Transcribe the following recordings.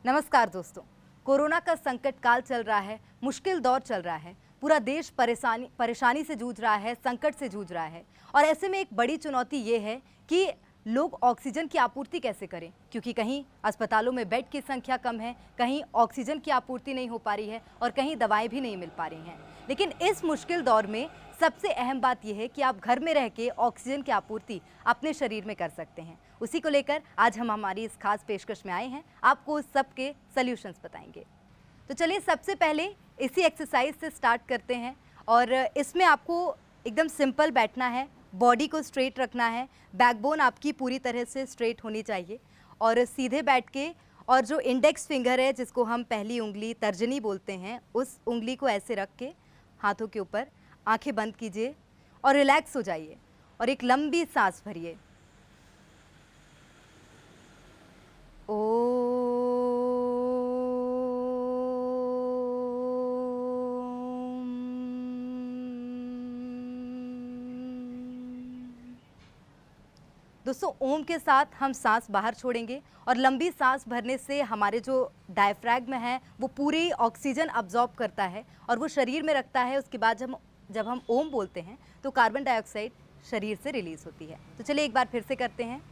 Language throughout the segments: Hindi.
नमस्कार दोस्तों। कोरोना का संकट काल चल रहा है, मुश्किल दौर चल रहा है, पूरा देश परेशानी से जूझ रहा है, संकट से जूझ रहा है। और ऐसे में एक बड़ी चुनौती ये है कि लोग ऑक्सीजन की आपूर्ति कैसे करें, क्योंकि कहीं अस्पतालों में बेड की संख्या कम है, कहीं ऑक्सीजन की आपूर्ति नहीं हो पा रही है और कहीं दवाएं भी नहीं मिल पा रही हैं। लेकिन इस मुश्किल दौर में सबसे अहम बात यह है कि आप घर में रह के ऑक्सीजन की आपूर्ति अपने शरीर में कर सकते हैं। उसी को लेकर आज हम हमारी इस खास पेशकश में आए हैं, आपको उस सब के सॉल्यूशंस बताएंगे। तो चलिए सबसे पहले इसी एक्सरसाइज से स्टार्ट करते हैं। और इसमें आपको एकदम सिंपल बैठना है, बॉडी को स्ट्रेट रखना है, बैकबोन आपकी पूरी तरह से स्ट्रेट होनी चाहिए और सीधे बैठ के, और जो इंडेक्स फिंगर है जिसको हम पहली उंगली तर्जनी बोलते हैं, उस उंगली को ऐसे रख के हाथों के ऊपर आंखें बंद कीजिए और रिलैक्स हो जाइए और एक लंबी सांस भरिए। दोस्तों, ओम के साथ हम सांस बाहर छोड़ेंगे और लंबी सांस भरने से हमारे जो डायफ्रैग्म है वो पूरी ऑक्सीजन अब्जॉर्ब करता है और वो शरीर में रखता है। उसके बाद जब हम ओम बोलते हैं तो कार्बन डाइऑक्साइड शरीर से रिलीज होती है। तो चलिए एक बार फिर से करते हैं।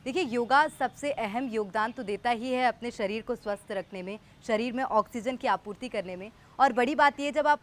देखिए, योगा सबसे अहम योगदान तो देता ही है अपने शरीर को स्वस्थ रखने में, शरीर में ऑक्सीजन की आपूर्ति करने में। और बड़ी बात ये, जब आप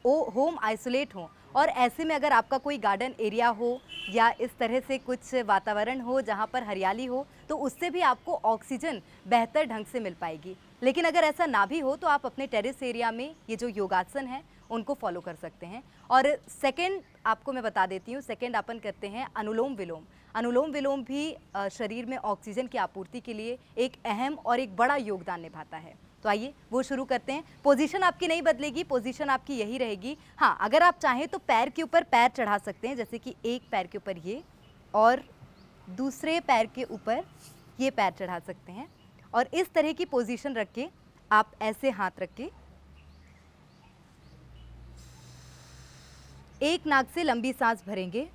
होम आइसोलेट हो और ऐसे में अगर आपका कोई गार्डन एरिया हो या इस तरह से कुछ वातावरण हो जहाँ पर हरियाली हो, तो उससे भी आपको ऑक्सीजन बेहतर ढंग से मिल पाएगी। लेकिन अगर ऐसा ना भी हो तो आप अपने टेरेस एरिया में ये जो योगासन है उनको फॉलो कर सकते हैं। और सेकंड आपको मैं बता देती हूँ, सेकंड अपन करते हैं अनुलोम विलोम। अनुलोम विलोम भी शरीर में ऑक्सीजन की आपूर्ति के लिए एक अहम और एक बड़ा योगदान निभाता है। तो आइए वो शुरू करते हैं। पोजीशन आपकी नहीं बदलेगी, पोजीशन आपकी यही रहेगी। हाँ, अगर आप चाहें तो पैर के ऊपर पैर चढ़ा सकते हैं, जैसे कि एक पैर के ऊपर ये और दूसरे पैर के ऊपर ये पैर चढ़ा सकते हैं। और इस तरह की पोजीशन रख के आप ऐसे हाथ रख के एक नाक से लंबी सांस भरेंगे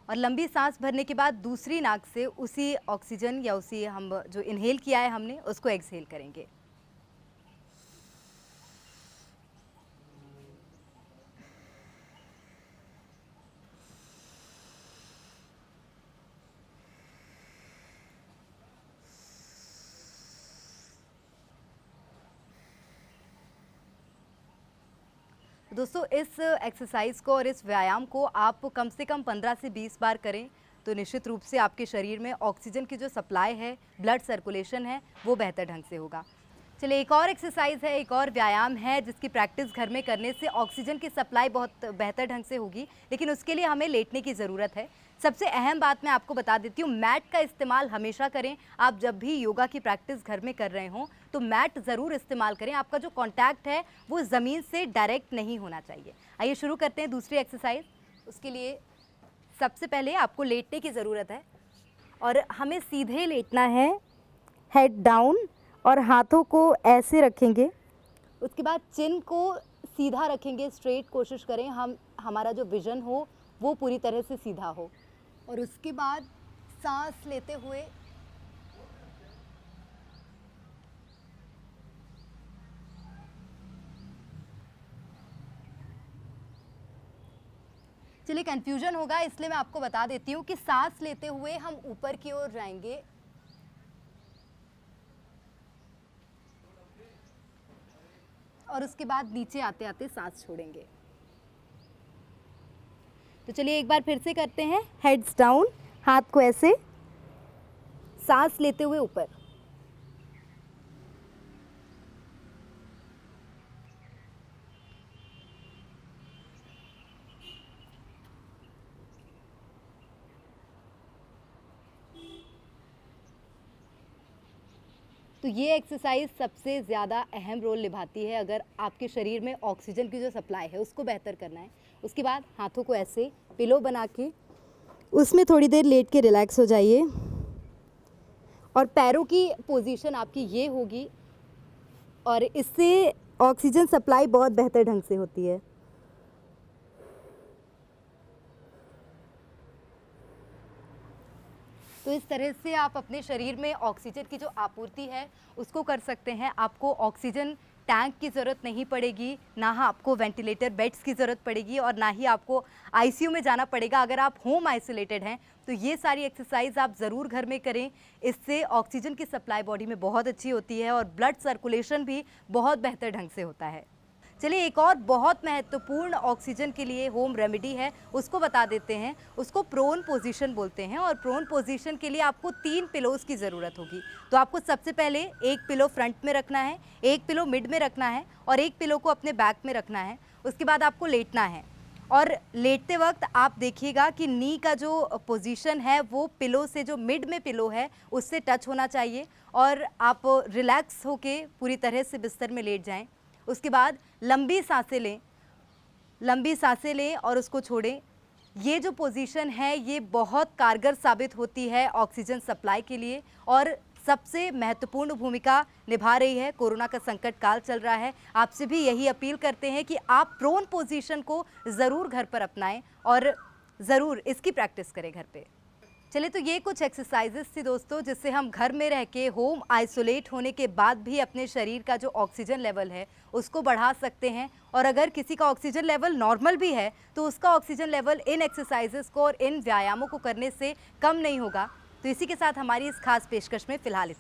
और लंबी सांस भरने के बाद दूसरी नाक से उसी ऑक्सीजन या उसी हम जो इनहेल किया है हमने उसको एक्सहेल करेंगे। दोस्तों, इस एक्सरसाइज को और इस व्यायाम को आप कम से कम 15 से 20 बार करें तो निश्चित रूप से आपके शरीर में ऑक्सीजन की जो सप्लाई है, ब्लड सर्कुलेशन है, वो बेहतर ढंग से होगा। चलिए, एक और एक्सरसाइज है, एक और व्यायाम है जिसकी प्रैक्टिस घर में करने से ऑक्सीजन की सप्लाई बहुत बेहतर ढंग से होगी, लेकिन उसके लिए हमें लेटने की ज़रूरत है। सबसे अहम बात मैं आपको बता देती हूँ, मैट का इस्तेमाल हमेशा करें। आप जब भी योगा की प्रैक्टिस घर में कर रहे हों तो मैट ज़रूर इस्तेमाल करें। आपका जो कॉन्टैक्ट है वो ज़मीन से डायरेक्ट नहीं होना चाहिए। आइए शुरू करते हैं दूसरी एक्सरसाइज। उसके लिए सबसे पहले आपको लेटने की ज़रूरत है और हमें सीधे लेटना है, हेड डाउन, और हाथों को ऐसे रखेंगे। उसके बाद चिन को सीधा रखेंगे, स्ट्रेट कोशिश करें हमारा जो विज़न हो वो पूरी तरह से सीधा हो। और उसके बाद सांस लेते हुए चलिए, कंफ्यूजन होगा इसलिए मैं आपको बता देती हूँ कि सांस लेते हुए हम ऊपर की ओर जाएंगे और उसके बाद नीचे आते आते सांस छोड़ेंगे। तो चलिए एक बार फिर से करते हैं। हेड्स डाउन, हाथ को ऐसे, सांस लेते हुए ऊपर, तो ये एक्सरसाइज सबसे ज़्यादा अहम रोल निभाती है अगर आपके शरीर में ऑक्सीजन की जो सप्लाई है उसको बेहतर करना है। उसके बाद हाथों को ऐसे पिलो बना के उसमें थोड़ी देर लेट के रिलैक्स हो जाइए और पैरों की पोजीशन आपकी ये होगी और इससे ऑक्सीजन सप्लाई बहुत बेहतर ढंग से होती है। तो इस तरह से आप अपने शरीर में ऑक्सीजन की जो आपूर्ति है उसको कर सकते हैं। आपको ऑक्सीजन टैंक की ज़रूरत नहीं पड़ेगी, ना आपको वेंटिलेटर बेड्स की ज़रूरत पड़ेगी और ना ही आपको आईसीयू में जाना पड़ेगा अगर आप होम आइसोलेटेड हैं। तो ये सारी एक्सरसाइज आप ज़रूर घर में करें। इससे ऑक्सीजन की सप्लाई बॉडी में बहुत अच्छी होती है और ब्लड सर्कुलेशन भी बहुत बेहतर ढंग से होता है। चलिए एक और बहुत महत्वपूर्ण ऑक्सीजन के लिए होम रेमेडी है, उसको बता देते हैं। उसको प्रोन पोजीशन बोलते हैं और प्रोन पोजीशन के लिए आपको 3 पिलोज़ की ज़रूरत होगी। तो आपको सबसे पहले एक पिलो फ्रंट में रखना है, एक पिलो मिड में रखना है और एक पिलो को अपने बैक में रखना है। उसके बाद आपको लेटना है और लेटते वक्त आप देखिएगा कि नी का जो पोजीशन है वो पिलो से, जो मिड में पिलो है उससे टच होना चाहिए और आप रिलैक्स होके पूरी तरह से बिस्तर में लेट जाएं। उसके बाद लंबी सांसें लें और उसको छोड़ें। ये जो पोजीशन है ये बहुत कारगर साबित होती है ऑक्सीजन सप्लाई के लिए और सबसे महत्वपूर्ण भूमिका निभा रही है। कोरोना का संकट काल चल रहा है, आपसे भी यही अपील करते हैं कि आप प्रोन पोजीशन को ज़रूर घर पर अपनाएं और ज़रूर इसकी प्रैक्टिस करें घर पे। चलिए तो ये कुछ एक्सरसाइजेस थी दोस्तों, जिससे हम घर में रह के होम आइसोलेट होने के बाद भी अपने शरीर का जो ऑक्सीजन लेवल है उसको बढ़ा सकते हैं। और अगर किसी का ऑक्सीजन लेवल नॉर्मल भी है तो उसका ऑक्सीजन लेवल इन एक्सरसाइजेस को और इन व्यायामों को करने से कम नहीं होगा। तो इसी के साथ हमारी इस खास पेशकश में फ़िलहाल